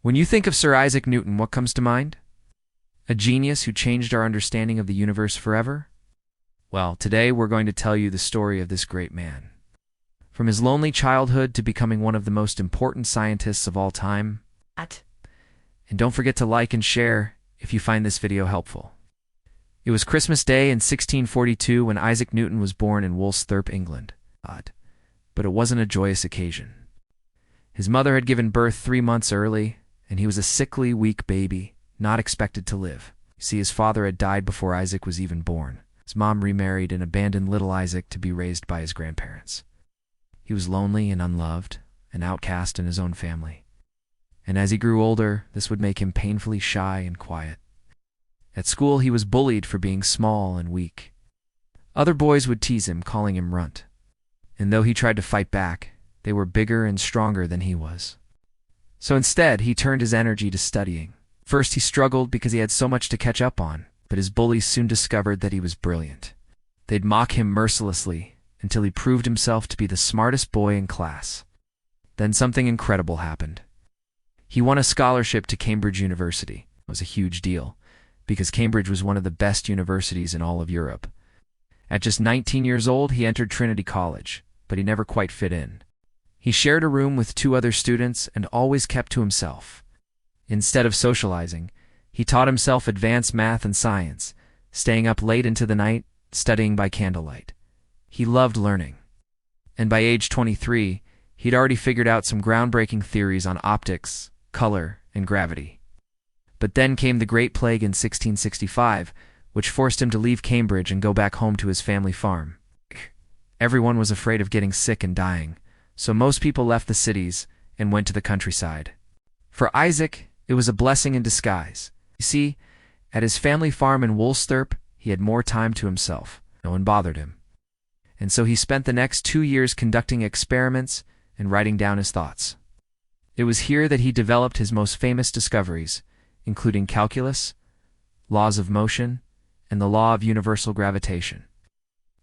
When you think of Sir Isaac Newton, what comes to mind? A genius who changed our understanding of the universe forever? Well, today we're going to tell you the story of this great man. From his lonely childhood to becoming one of the most important scientists of all time. And don't forget to like and share if you find this video helpful. It was Christmas Day in 1642 when Isaac Newton was born in Woolsthorpe, England. But it wasn't a joyous occasion. His mother had given birth 3 months early, and he was a sickly, weak baby, not expected to live. You see, his father had died before Isaac was even born. His mom remarried and abandoned little Isaac to be raised by his grandparents. He was lonely and unloved, an outcast in his own family. And as he grew older, this would make him painfully shy and quiet. At school, he was bullied for being small and weak. Other boys would tease him, calling him runt. And though he tried to fight back, they were bigger and stronger than he was. So instead, he turned his energy to studying. First, he struggled because he had so much to catch up on, but his bullies soon discovered that he was brilliant. They'd mock him mercilessly until he proved himself to be the smartest boy in class. Then something incredible happened. He won a scholarship to Cambridge University. It was a huge deal, because Cambridge was one of the best universities in all of Europe. At just 19 years old, he entered Trinity College, but he never quite fit in. He shared a room with 2 other students and always kept to himself. Instead of socializing, he taught himself advanced math and science, staying up late into the night, studying by candlelight. He loved learning. And by age 23, he'd already figured out some groundbreaking theories on optics, color, and gravity. But then came the Great Plague in 1665, which forced him to leave Cambridge and go back home to his family farm. Everyone was afraid of getting sick and dying, so most people left the cities and went to the countryside. For Isaac, it was a blessing in disguise. You see, at his family farm in Woolsthorpe, he had more time to himself. No one bothered him. And so he spent the next 2 years conducting experiments and writing down his thoughts. It was here that he developed his most famous discoveries, including calculus, laws of motion, and the law of universal gravitation.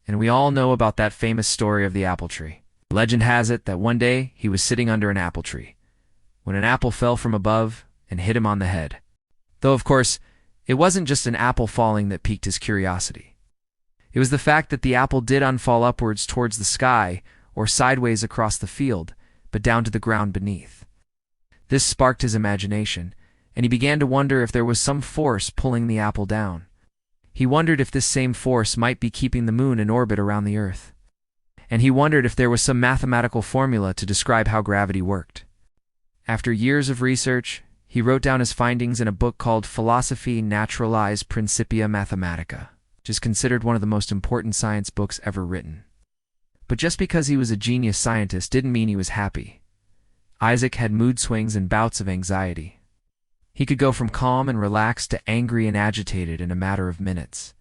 And we all know about that famous story of the apple tree. Legend has it that one day he was sitting under an apple tree, when an apple fell from above and hit him on the head. Though, of course, it wasn't just an apple falling that piqued his curiosity. It was the fact that the apple did unfall upwards towards the sky or sideways across the field, but down to the ground beneath. This sparked his imagination, and he began to wonder if there was some force pulling the apple down. He wondered if this same force might be keeping the moon in orbit around the Earth. And he wondered if there was some mathematical formula to describe how gravity worked. After years of research, he wrote down his findings in a book called Philosophiae Naturalis Principia Mathematica, which is considered one of the most important science books ever written. But just because he was a genius scientist didn't mean he was happy. Isaac had mood swings and bouts of anxiety. He could go from calm and relaxed to angry and agitated in a matter of minutes.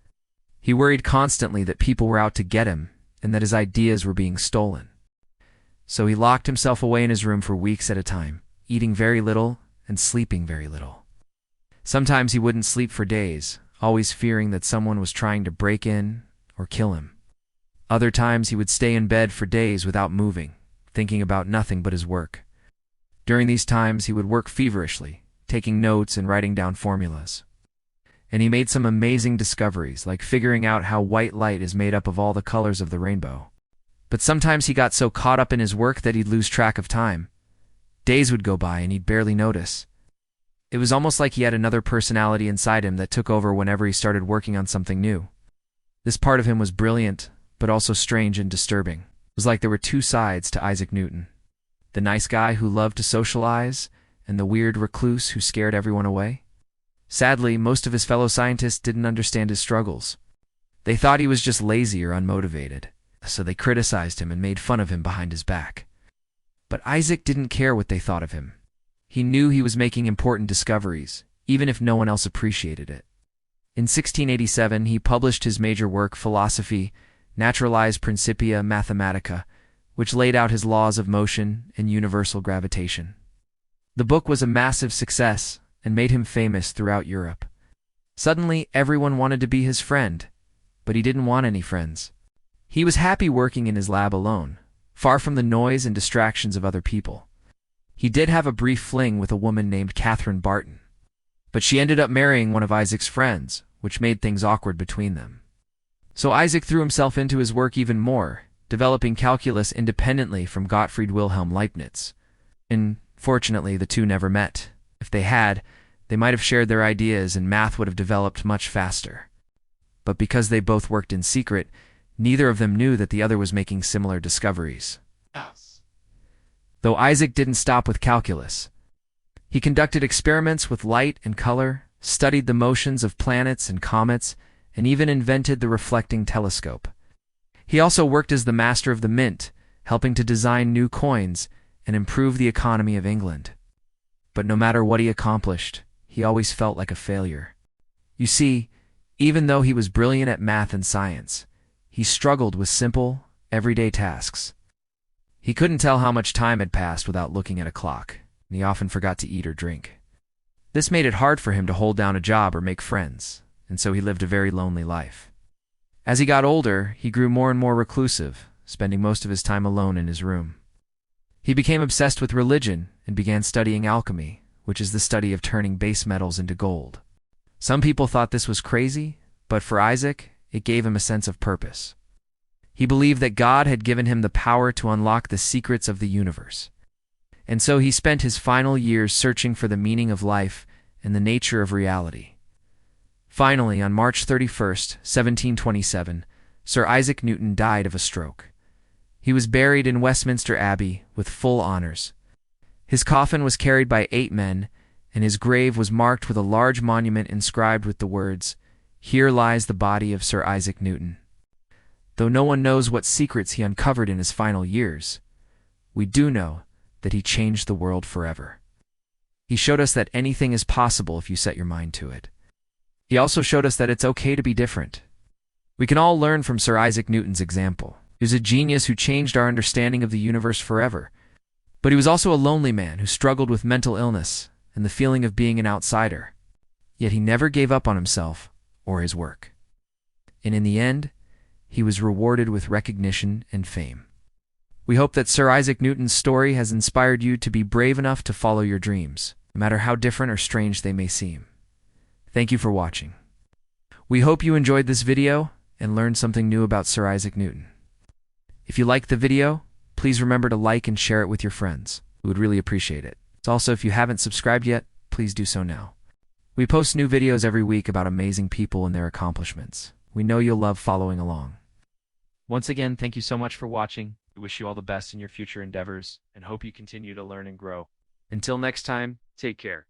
He worried constantly that people were out to get him and that his ideas were being stolen. So he locked himself away in his room for weeks at a time, eating very little and sleeping very little. Sometimes he wouldn't sleep for days, always fearing that someone was trying to break in or kill him. Other times he would stay in bed for days without moving, thinking about nothing but his work. During these times he would work feverishly, taking notes and writing down formulas. And he made some amazing discoveries, like figuring out how white light is made up of all the colors of the rainbow. But sometimes he got so caught up in his work that he'd lose track of time. Days would go by and he'd barely notice. It was almost like he had another personality inside him that took over whenever he started working on something new. This part of him was brilliant, but also strange and disturbing. It was like there were 2 sides to Isaac Newton. The nice guy who loved to socialize, and the weird recluse who scared everyone away. Sadly, most of his fellow scientists didn't understand his struggles. They thought he was just lazy or unmotivated, so they criticized him and made fun of him behind his back. But Isaac didn't care what they thought of him. He knew he was making important discoveries, even if no one else appreciated it. In 1687, he published his major work, Philosophiae Naturalis Principia Mathematica, which laid out his laws of motion and universal gravitation. The book was a massive success and made him famous throughout Europe. Suddenly, everyone wanted to be his friend, but he didn't want any friends. He was happy working in his lab alone, far from the noise and distractions of other people. He did have a brief fling with a woman named Catherine Barton, but she ended up marrying one of Isaac's friends, which made things awkward between them. So Isaac threw himself into his work even more, developing calculus independently from Gottfried Wilhelm Leibniz. And fortunately, the two never met. If they had, they might have shared their ideas and math would have developed much faster. But because they both worked in secret, neither of them knew that the other was making similar discoveries. Though Isaac didn't stop with calculus. He conducted experiments with light and color, studied the motions of planets and comets, and even invented the reflecting telescope. He also worked as the master of the mint, helping to design new coins and improve the economy of England. But no matter what he accomplished, he always felt like a failure. You see, even though he was brilliant at math and science, he struggled with simple, everyday tasks. He couldn't tell how much time had passed without looking at a clock, and he often forgot to eat or drink. This made it hard for him to hold down a job or make friends, and so he lived a very lonely life. As he got older, he grew more and more reclusive, spending most of his time alone in his room. He became obsessed with religion and began studying alchemy, which is the study of turning base metals into gold. Some people thought this was crazy, but for Isaac, it gave him a sense of purpose. He believed that God had given him the power to unlock the secrets of the universe. And so he spent his final years searching for the meaning of life and the nature of reality. Finally, on March 31st, 1727, Sir Isaac Newton died of a stroke. He was buried in Westminster Abbey with full honors. His coffin was carried by 8 men, and his grave was marked with a large monument inscribed with the words, "Here lies the body of Sir Isaac Newton." Though no one knows what secrets he uncovered in his final years, we do know that he changed the world forever. He showed us that anything is possible if you set your mind to it. He also showed us that it's okay to be different. We can all learn from Sir Isaac Newton's example. He was a genius who changed our understanding of the universe forever. But he was also a lonely man who struggled with mental illness and the feeling of being an outsider. Yet he never gave up on himself or his work. And in the end, he was rewarded with recognition and fame. We hope that Sir Isaac Newton's story has inspired you to be brave enough to follow your dreams, no matter how different or strange they may seem. Thank you for watching. We hope you enjoyed this video and learned something new about Sir Isaac Newton. If you liked the video, please remember to like and share it with your friends. We would really appreciate it. Also, if you haven't subscribed yet, please do so now. We post new videos every week about amazing people and their accomplishments. We know you'll love following along. Once again, thank you so much for watching. We wish you all the best in your future endeavors and hope you continue to learn and grow. Until next time, take care.